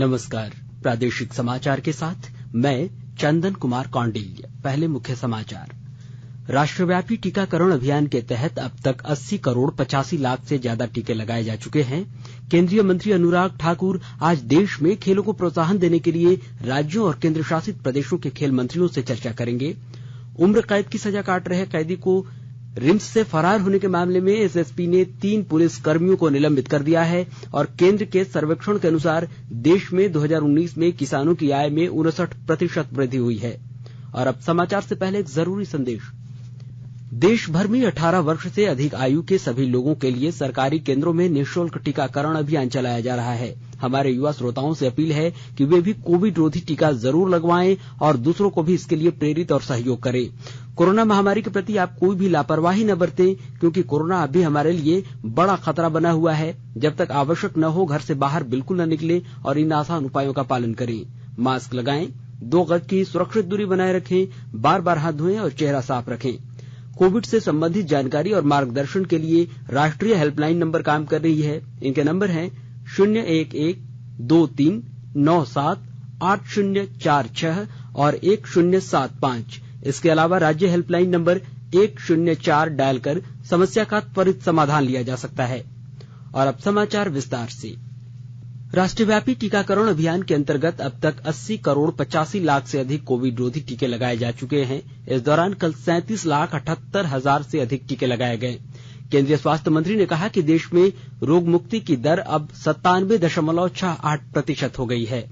नमस्कार। प्रादेशिक समाचार के साथ मैं चंदन कुमार कौंडिल्य। पहले मुख्य समाचार। राष्ट्रव्यापी टीकाकरण अभियान के तहत अब तक 80 करोड़ 85 लाख से ज्यादा टीके लगाए जा चुके हैं। केंद्रीय मंत्री अनुराग ठाकुर आज देश में खेलों को प्रोत्साहन देने के लिए राज्यों और केंद्र शासित प्रदेशों के खेल मंत्रियों से चर्चा करेंगे। उम्र कैद की सजा काट रहे कैदी को रिम्स से फरार होने के मामले में एसएसपी ने 3 पुलिस कर्मियों को निलंबित कर दिया है और केंद्र के सर्वेक्षण के अनुसार देश में 2019 में किसानों की आय में 59% वृद्धि हुई है। और अब समाचार से पहले एक जरूरी संदेश। देश भर में 18 वर्ष से अधिक आयु के सभी लोगों के लिए सरकारी केंद्रों में निःशुल्क टीकाकरण अभियान चलाया जा रहा है। हमारे युवा श्रोताओं से अपील है कि वे भी कोविड रोधी टीका जरूर लगवाएं और दूसरों को भी इसके लिए प्रेरित और सहयोग करें। कोरोना महामारी के प्रति आप कोई भी लापरवाही न बरतें, क्योंकि कोरोना अभी हमारे लिए बड़ा खतरा बना हुआ है। जब तक आवश्यक न हो घर से बाहर बिल्कुल न निकलें और इन आसान उपायों का पालन करें। मास्क लगाएं, 2 गज की सुरक्षित दूरी बनाए रखें, बार-बार हाथ धोएं और चेहरा साफ रखें। कोविड से संबंधित जानकारी और मार्गदर्शन के लिए राष्ट्रीय हेल्पलाइन नंबर काम कर रही है। इनके नंबर हैं 011-2397-8046 और 1075। इसके अलावा राज्य हेल्पलाइन नंबर 104 डायल कर समस्या का त्वरित समाधान लिया जा सकता है। और अब समाचार विस्तार से। राष्ट्रव्यापी टीकाकरण अभियान के अंतर्गत अब तक 80 करोड़ 85 लाख से अधिक कोविड रोधी टीके लगाए जा चुके हैं। इस दौरान कल 37,78,000 से अधिक टीके लगाए गए। केंद्रीय स्वास्थ्य मंत्री ने कहा कि देश में रोग मुक्ति की दर अब 97.68% हो गई है।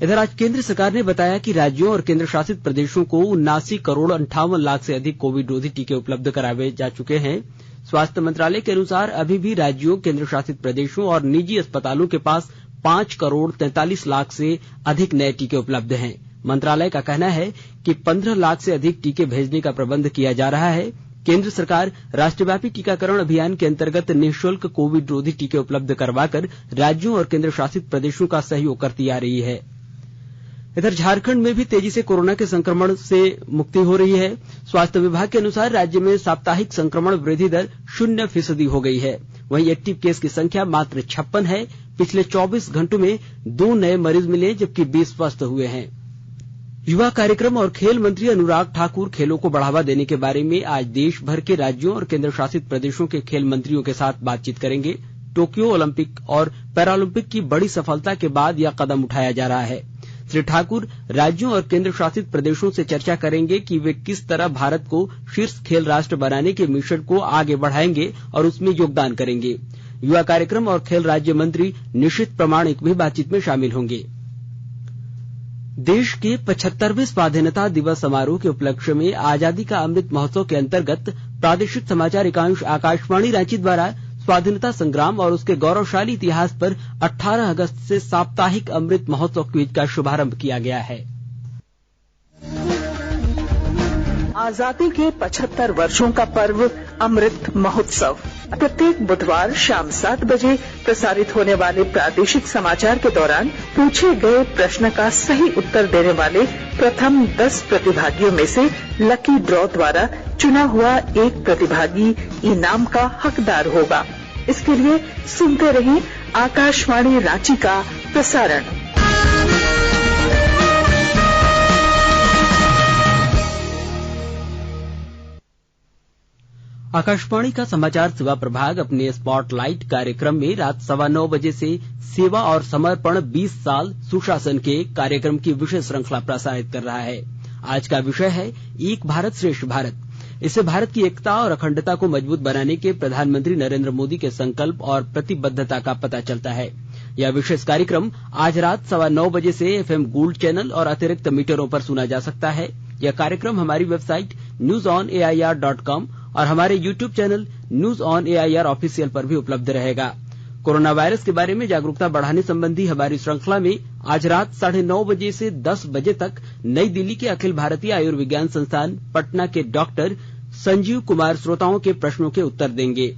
इधर आज केंद्र सरकार ने बताया कि राज्यों और केंद्र शासित प्रदेशों को 79 करोड़ 58 लाख से अधिक कोविड रोधी टीके उपलब्ध कराए जा चुके हैं। स्वास्थ्य मंत्रालय के अनुसार अभी भी राज्यों, केंद्र शासित प्रदेशों और निजी अस्पतालों के पास 5 करोड़ 43 लाख से अधिक नए टीके उपलब्ध हैं। मंत्रालय का कहना है कि 15 लाख से अधिक टीके भेजने का प्रबंध किया जा रहा है। केंद्र सरकार राष्ट्रव्यापी टीकाकरण अभियान के अंतर्गत निःशुल्क कोविड रोधी टीके उपलब्ध करवाकर राज्यों और केंद्र शासित प्रदेशों का सहयोग करती आ रही है। इधर झारखंड में भी तेजी से कोरोना के संक्रमण से मुक्ति हो रही है। स्वास्थ्य विभाग के अनुसार राज्य में साप्ताहिक संक्रमण वृद्धि दर 0% हो गई है। वहीं एक्टिव केस की संख्या मात्र 56 है। पिछले 24 घंटों में 2 नए मरीज मिले, जबकि 20 स्वस्थ हुए हैं। युवा कार्यक्रम और खेल मंत्री अनुराग ठाकुर खेलों को बढ़ावा देने के बारे में आज देश भर के राज्यों और केंद्र शासित प्रदेशों के खेल मंत्रियों के साथ बातचीत करेंगे। टोक्यो ओलंपिक और पैरालंपिक की बड़ी सफलता के बाद यह कदम उठाया जा रहा है। श्री ठाकुर राज्यों और केंद्र शासित प्रदेशों से चर्चा करेंगे कि वे किस तरह भारत को शीर्ष खेल राष्ट्र बनाने के मिशन को आगे बढ़ाएंगे और उसमें योगदान करेंगे। युवा कार्यक्रम और खेल राज्य मंत्री निशित प्रमाणिक भी बातचीत में शामिल होंगे। देश के 75वें स्वाधीनता दिवस समारोह के उपलक्ष्य में आजादी का अमृत महोत्सव के अंतर्गत प्रादेशिक समाचार एकांश आकाशवाणी रांची द्वारा स्वाधीनता संग्राम और उसके गौरवशाली इतिहास पर 18 अगस्त से साप्ताहिक अमृत महोत्सव क्विज का शुभारंभ किया गया है। आजादी के 75 वर्षों का पर्व अमृत महोत्सव प्रत्येक बुधवार शाम 7 बजे प्रसारित होने वाले प्रादेशिक समाचार के दौरान पूछे गए प्रश्न का सही उत्तर देने वाले प्रथम 10 प्रतिभागियों में से लकी ड्रॉ द्वारा चुना हुआ एक प्रतिभागी इनाम का हकदार होगा। इसके लिए सुनते रहें आकाशवाणी रांची का प्रसारण। आकाशवाणी का समाचार सेवा प्रभाग अपने स्पॉटलाइट कार्यक्रम में रात 9:15 बजे से सेवा और समर्पण 20 साल सुशासन के कार्यक्रम की विशेष श्रृंखला प्रसारित कर रहा है। आज का विषय है एक भारत श्रेष्ठ भारत। इससे भारत की एकता और अखंडता को मजबूत बनाने के प्रधानमंत्री नरेंद्र मोदी के संकल्प और प्रतिबद्धता का पता चलता है। यह विशेष कार्यक्रम आज रात 9:15 बजे से एफएम गोल्ड चैनल और अतिरिक्त मीटरों पर सुना जा सकता है। यह कार्यक्रम हमारी वेबसाइट newsonair.com और हमारे YouTube channel news on AIR official पर भी उपलब्ध रहेगा। कोरोना वायरस के बारे में जागरूकता बढ़ाने संबंधी हमारी श्रृंखला में आज रात 9:30 बजे से 10 बजे तक नई दिल्ली के अखिल भारतीय आयुर्विज्ञान संस्थान पटना के डॉक्टर संजीव कुमार श्रोताओं के प्रश्नों के उत्तर देंगे।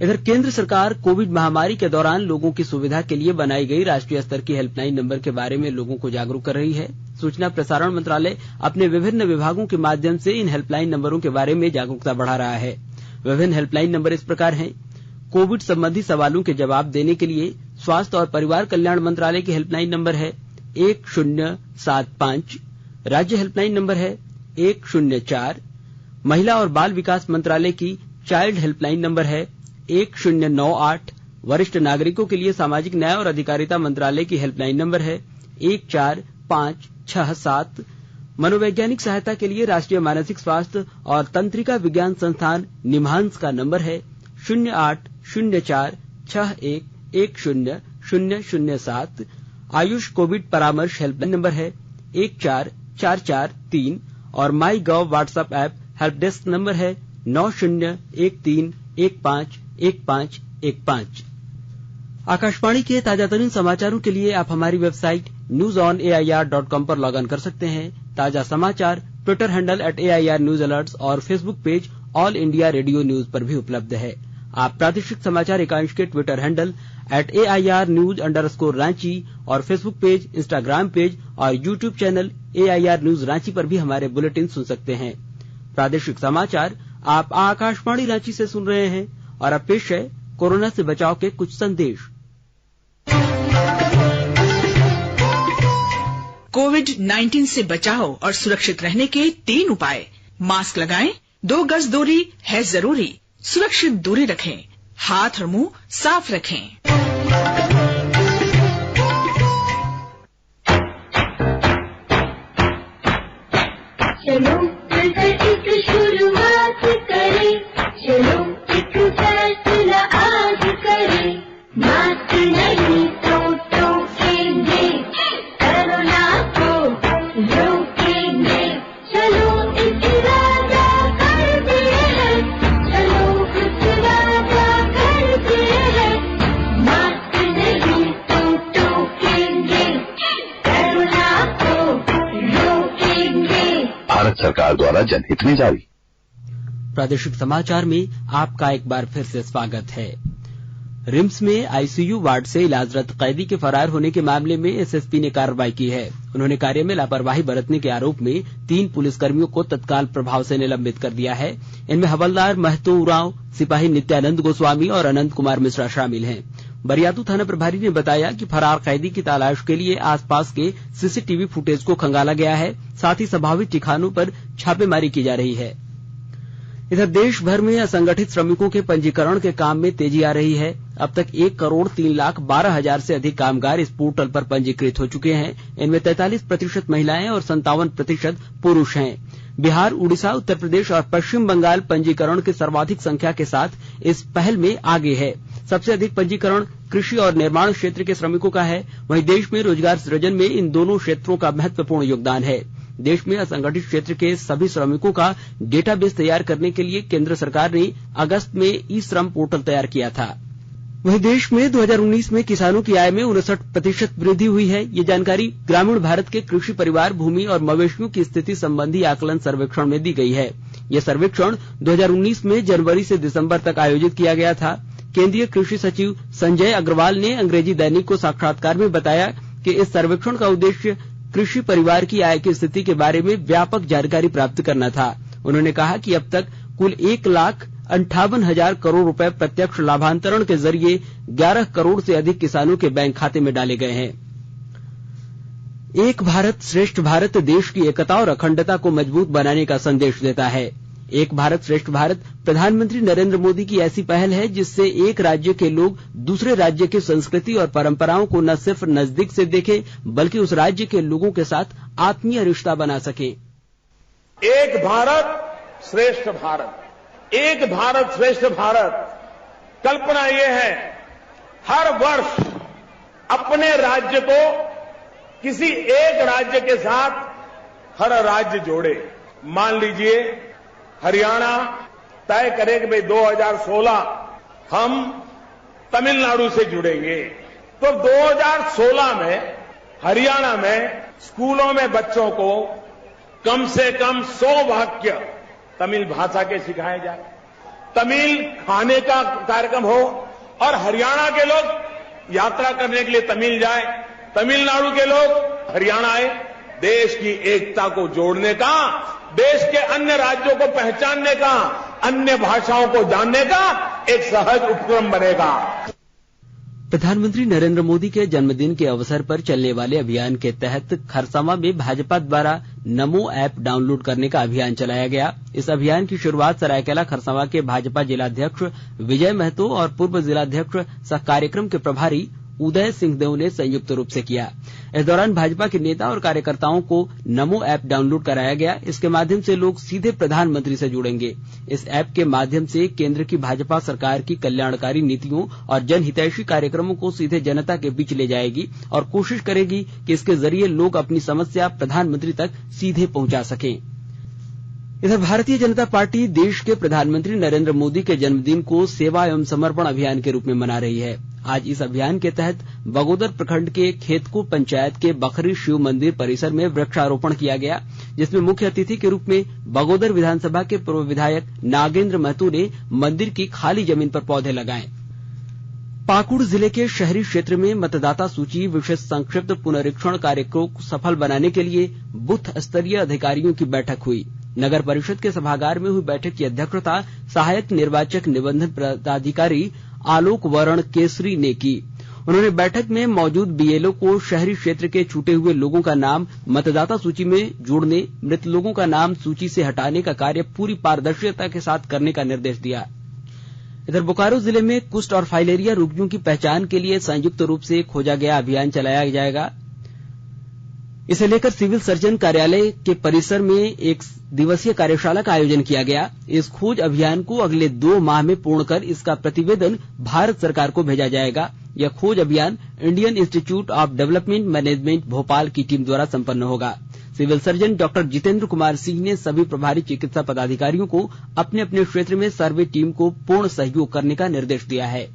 इधर केंद्र सरकार कोविड महामारी के दौरान लोगों की सुविधा के लिए बनाई गई राष्ट्रीय स्तर की हेल्पलाइन नंबर के बारे में लोगों को जागरूक कर रही है। सूचना प्रसारण मंत्रालय अपने विभिन्न विभागों के माध्यम से इन हेल्पलाइन नंबरों के बारे में जागरूकता बढ़ा रहा है। विभिन्न हेल्पलाइन नंबर इस प्रकार हैं। कोविड संबंधी सवालों के जवाब देने के लिए स्वास्थ्य और परिवार कल्याण मंत्रालय की हेल्पलाइन नंबर है 1075, राज्य हेल्पलाइन नंबर है 104, महिला और बाल विकास मंत्रालय की चाइल्ड हेल्पलाइन नंबर है 1098, वरिष्ठ नागरिकों के लिए सामाजिक न्याय और अधिकारिता मंत्रालय की हेल्पलाइन नंबर है 14567, मनोवैज्ञानिक सहायता के लिए राष्ट्रीय मानसिक स्वास्थ्य और तंत्रिका विज्ञान संस्थान निम्हांस का नंबर है 080461100007, आयुष कोविड परामर्श हेल्पलाइन नंबर है 14443 और my gov WhatsApp app help desk number है 9013151515। आकाशवाणी के ताजातरीन समाचारों के लिए आप हमारी वेबसाइट newsonair.com पर लॉग इन कर सकते हैं। ताजा समाचार Twitter handle @AIR News Alerts और Facebook page all India radio news पर भी उपलब्ध है। आप प्रादेशिक समाचार एकांश के ट्विटर हैंडल @AIR News_रांची और फेसबुक पेज, इंस्टाग्राम पेज और YouTube channel AIR News Ranchi पर भी हमारे बुलेटिन सुन सकते हैं। प्रादेशिक समाचार आप आकाशवाणी रांची से सुन रहे हैं और अब पेश है कोरोना से बचाव के कुछ संदेश। कोविड-19 से बचाव और सुरक्षित रहने के 3 उपाय। मास्क लगाएं, 2 गज दूरी है जरूरी, सुरक्षित दूरी रखें, हाथ और मुंह साफ रखें। चलो एक शुरुआत करें, चलो एक फैसला आज करें, मास्क नहीं तो टोकेंगे, कोरोना को रोकेंगे, चलो एक वादा करते हैं, चलो एक वादा करते हैं, मास्क नहीं तो टोकेंगे, कोरोना को रोकेंगे। भारत सरकार द्वारा जनहित में जारी। प्रादेशिक समाचार में आपका एक बार फिर से स्वागत है। रिम्स में आईसीयू वार्ड से इलाजरत कैदी के फरार होने के मामले में एसएसपी ने कार्रवाई की है। उन्होंने कार्य में लापरवाही बरतने के आरोप में 3 पुलिसकर्मियों को तत्काल प्रभाव से निलंबित कर दिया है। इनमें हवलदार महतो उरांव, सिपाही नित्यानंद गोस्वामी और अनंत कुमार मिश्रा शामिल हैं। बरियातू थाना प्रभारी ने बताया कि फरार कैदी की तलाश के लिए आसपास के सीसीटीवी फुटेज को खंगाला गया है, साथ ही संभावित ठिकानों पर छापेमारी की जा रही है। इधर देश भर में असंगठित श्रमिकों के पंजीकरण के काम में तेजी आ रही है। अब तक 1,03,12,000 से अधिक कामगार इस पोर्टल पर पंजीकृत हो चुके हैं। इनमें 43% महिलाएं और 57% पुरुष हैं। बिहार, उड़ीसा, उत्तर प्रदेश और पश्चिम बंगाल पंजीकरण की सर्वाधिक संख्या के साथ इस पहल में आगे है। सबसे अधिक पंजीकरण कृषि और निर्माण क्षेत्र के श्रमिकों का है। वहीं देश में रोजगार सृजन में इन दोनों क्षेत्रों का महत्वपूर्ण योगदान है। देश में असंगठित क्षेत्र के सभी श्रमिकों का डेटाबेस तैयार करने के लिए केंद्र सरकार ने अगस्त में ई श्रम पोर्टल तैयार किया था। वहीं देश में 2019 में किसानों की आय में 59% वृद्धि हुई है। ये जानकारी ग्रामीण भारत के कृषि, परिवार, भूमि और मवेशियों की स्थिति संबंधी आकलन सर्वेक्षण में दी गई है। यह सर्वेक्षण 2019 में जनवरी से दिसंबर तक आयोजित किया गया था। केंद्रीय कृषि सचिव संजय अग्रवाल ने अंग्रेजी दैनिक को साक्षात्कार में बताया कि इस सर्वेक्षण का उद्देश्य कृषि परिवार की आय की स्थिति के बारे में व्यापक जानकारी प्राप्त करना था। उन्होंने कहा कि अब तक कुल 1,58,000 करोड़ रुपए प्रत्यक्ष लाभांतरण के जरिए 11 करोड़ से अधिक किसानों के बैंक खाते में डाले गए हैं। एक भारत श्रेष्ठ भारत देश की एकता और अखंडता को मजबूत बनाने का संदेश देता है। एक भारत श्रेष्ठ भारत प्रधानमंत्री नरेंद्र मोदी की ऐसी पहल है जिससे एक राज्य के लोग दूसरे राज्य की संस्कृति और परंपराओं को न सिर्फ नजदीक से देखें बल्कि उस राज्य के लोगों के साथ आत्मीय रिश्ता बना सके। एक भारत श्रेष्ठ भारत, एक भारत श्रेष्ठ भारत कल्पना ये है हर वर्ष अपने राज्य को किसी एक राज्य के साथ हर राज्य जोड़े। मान लीजिए हरियाणा तय करे कि भाई 2016 हम तमिलनाडु से जुड़ेंगे, तो 2016 में हरियाणा में स्कूलों में बच्चों को कम से कम 100 वाक्य तमिल भाषा के सिखाए जाए, तमिल खाने का कार्यक्रम हो और हरियाणा के लोग यात्रा करने के लिए तमिल जाए, तमिलनाडु के लोग हरियाणा आए। देश की एकता को जोड़ने का, देश के अन्य राज्यों को पहचानने का, अन्य भाषाओं को जानने का एक सहज उपक्रम बनेगा। प्रधानमंत्री नरेंद्र मोदी के जन्मदिन के अवसर पर चलने वाले अभियान के तहत खरसावां में भाजपा द्वारा नमो ऐप डाउनलोड करने का अभियान चलाया गया। इस अभियान की शुरुआत सरायकेला खरसावां के भाजपा जिलाध्यक्ष विजय महतो और पूर्व जिलाध्यक्ष सह कार्यक्रम के प्रभारी उदय सिंहदेव ने संयुक्त रूप से किया। इस दौरान भाजपा के नेता और कार्यकर्ताओं को नमो ऐप डाउनलोड कराया गया। इसके माध्यम से लोग सीधे प्रधानमंत्री से जुड़ेंगे। इस ऐप के माध्यम से केंद्र की भाजपा सरकार की कल्याणकारी नीतियों और जनहितैषी कार्यक्रमों को सीधे जनता के बीच ले जाएगी और कोशिश करेगी कि इसके जरिए लोग अपनी समस्या प्रधानमंत्री तक सीधे पहुंचा सकें। इधर भारतीय जनता पार्टी देश के प्रधानमंत्री नरेंद्र मोदी के जन्मदिन को सेवा एवं समर्पण अभियान के रूप में मना रही है। आज इस अभियान के तहत बगोदर प्रखंड के खेतको पंचायत के बखरी शिव मंदिर परिसर में वृक्षारोपण किया गया, जिसमें मुख्य अतिथि के रूप में बगोदर विधानसभा के पूर्व विधायक नागेंद्र महतो ने मंदिर की खाली जमीन पर पौधे लगाए। पाकुड़ जिले के शहरी क्षेत्र में मतदाता सूची विशेष संक्षिप्त पुनरीक्षण कार्य को सफल बनाने के लिए बूथ स्तरीय अधिकारियों की बैठक हुई। नगर परिषद के सभागार में हुई बैठक की अध्यक्षता सहायक निर्वाचक निबंधन पदाधिकारी आलोक वर्ण केसरी ने की। उन्होंने बैठक में मौजूद बीएलओ को शहरी क्षेत्र के छूटे हुए लोगों का नाम मतदाता सूची में जोड़ने, मृत लोगों का नाम सूची से हटाने का कार्य पूरी पारदर्शिता के साथ करने का निर्देश दिया। इधर बोकारो जिले में कुष्ठ और फाइलेरिया रोगियों की पहचान के लिए संयुक्त रूप से खोजा गया अभियान चलाया जाएगा। इसे लेकर सिविल सर्जन कार्यालय के परिसर में एक दिवसीय कार्यशाला का आयोजन किया गया। इस खोज अभियान को अगले 2 माह में पूर्ण कर इसका प्रतिवेदन भारत सरकार को भेजा जाएगा। यह खोज अभियान Indian Institute of Development Management Bhopal की टीम द्वारा संपन्न होगा। Civil surgeon doctor Jitendra Kumar Singh ने सभी प्रभारी चिकित्सा पदाधिकारियों को अपने अपने क्षेत्र में सर्वे टीम को पूर्ण सहयोग करने का निर्देश दिया है।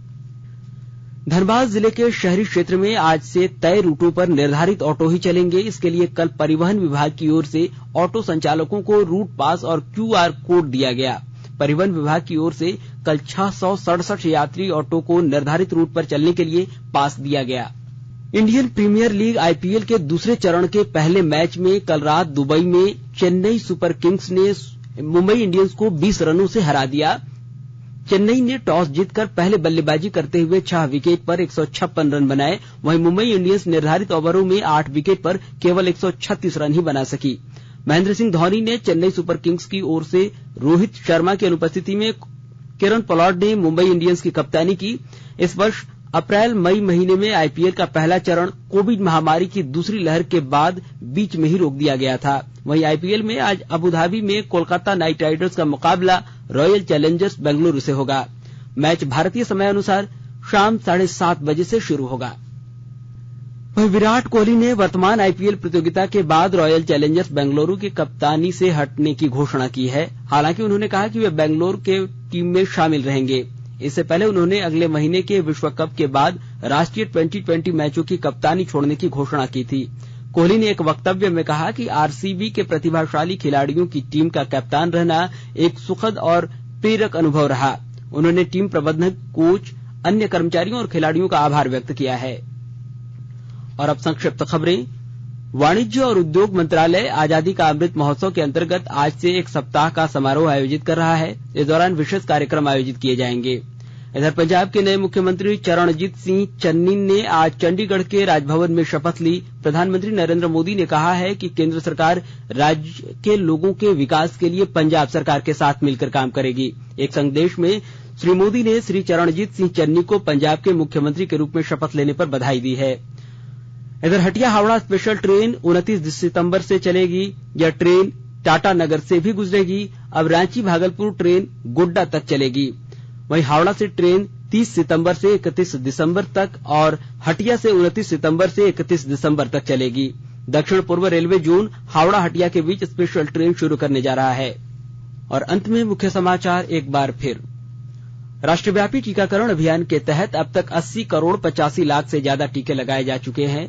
धनबाद जिले के शहरी क्षेत्र में आज से तय रूटों पर निर्धारित ऑटो ही चलेंगे। इसके लिए कल परिवहन विभाग की ओर से ऑटो संचालकों को रूट पास और क्यूआर कोड दिया गया। परिवहन विभाग की ओर से कल 667 यात्री ऑटो को निर्धारित रूट पर चलने के लिए पास दिया गया। इंडियन प्रीमियर लीग आईपीएल के दूसरे चरण के पहले मैच में कल रात दुबई में चेन्नई सुपर किंग्स ने मुंबई इंडियंस को 20 रनों से हरा दिया। चेन्नई ने टॉस जीतकर पहले बल्लेबाजी करते हुए 6 विकेट पर 156 रन बनाए। वहीं मुंबई इंडियंस निर्धारित ओवरों में 8 विकेट पर केवल 136 रन ही बना सकी। महेंद्र सिंह धोनी ने चेन्नई सुपर किंग्स की ओर से रोहित शर्मा की अनुपस्थिति में किरण पोलार्ड ने मुंबई इंडियंस की कप्तानी की। इस वर्ष अप्रैल मई महीने में आईपीएल का पहला चरण कोविड महामारी की दूसरी लहर के बाद बीच में ही रोक दिया गया था। वहीं आईपीएल में आज अबुधाबी में कोलकाता नाइट राइडर्स का मुकाबला रॉयल चैलेंजर्स बेंगलुरु से होगा। मैच भारतीय समय अनुसार शाम 7:30 बजे से शुरू होगा। वहीं विराट कोहली ने वर्तमान आईपीएल प्रतियोगिता के बाद रॉयल चैलेंजर्स बेंगलुरु की कप्तानी से हटने की घोषणा की है। हालांकि उन्होंने कहा कि वे बेंगलुरु के टीम में शामिल रहेंगे। इससे पहले उन्होंने अगले महीने के विश्व कप के बाद राष्ट्रीय T20 मैचों की कप्तानी छोड़ने की घोषणा की थी। कोहली ने एक वक्तव्य में कहा कि आरसीबी के प्रतिभाशाली खिलाड़ियों की टीम का कप्तान रहना एक सुखद और प्रेरक अनुभव रहा। उन्होंने टीम प्रबंधक, कोच, अन्य कर्मचारियों और खिलाड़ियों का आभार व्यक्त किया है। और अब संक्षिप्त खबरें। वाणिज्य और उद्योग मंत्रालय आजादी का अमृत महोत्सव के अंतर्गत आज से एक सप्ताह का समारोह आयोजित कर रहा है। इस दौरान विशेष कार्यक्रम आयोजित किए जाएंगे। इधर पंजाब के नए मुख्यमंत्री चरणजीत सिंह चन्नी ने आज चंडीगढ़ के राजभवन में शपथ ली। प्रधानमंत्री नरेंद्र मोदी ने कहा है कि केंद्र सरकार राज्य के लोगों के विकास के लिए पंजाब सरकार के साथ मिलकर काम करेगी। एक संदेश में श्री मोदी ने श्री चरणजीत सिंह चन्नी को पंजाब के मुख्यमंत्री के रूप में शपथ लेने पर बधाई दी है। इधर हटिया हावड़ा स्पेशल ट्रेन 29 सितंबर से चलेगी। यह ट्रेन टाटा नगर से भी गुजरेगी। अब रांची भागलपुर ट्रेन गोड्डा तक चलेगी। वहीं हावड़ा से ट्रेन 30 सितंबर से 31 दिसंबर तक और हटिया से 29 सितंबर से 31 दिसंबर तक चलेगी। दक्षिण पूर्व रेलवे जोन हावड़ा हटिया के बीच स्पेशल ट्रेन शुरू करने जा रहा है। और अंत में मुख्य समाचार एक बार फिर। राष्ट्रव्यापी टीकाकरण अभियान के तहत अब तक 80 करोड़ 85 लाख से ज्यादा टीके लगाए जा चुके हैं।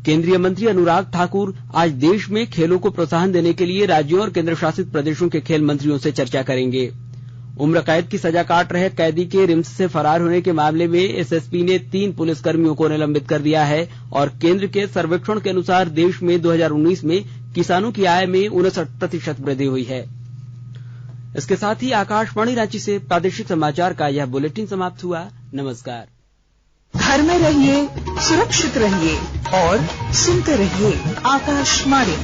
केंद्रीय मंत्री अनुराग ठाकुर आज देश में खेलों को प्रोत्साहन देने के लिए राज्यों और केंद्र शासित प्रदेशों के खेल मंत्रियों से चर्चा करेंगे। उम्र कैद की सजा काट रहे कैदी के रिम्स से फरार होने के मामले में एसएसपी ने 3 पुलिसकर्मियों को निलंबित कर दिया है। और केंद्र के सर्वेक्षण के अनुसार देश में 2019 में किसानों की आय में 59% वृद्धि हुई है। इसके साथ ही आकाशवाणी रांची से प्रादेशिक समाचार का यह बुलेटिन समाप्त हुआ। नमस्कार। घर में रहिए, सुरक्षित रहिए और सुनते रहिए आकाशवाणी।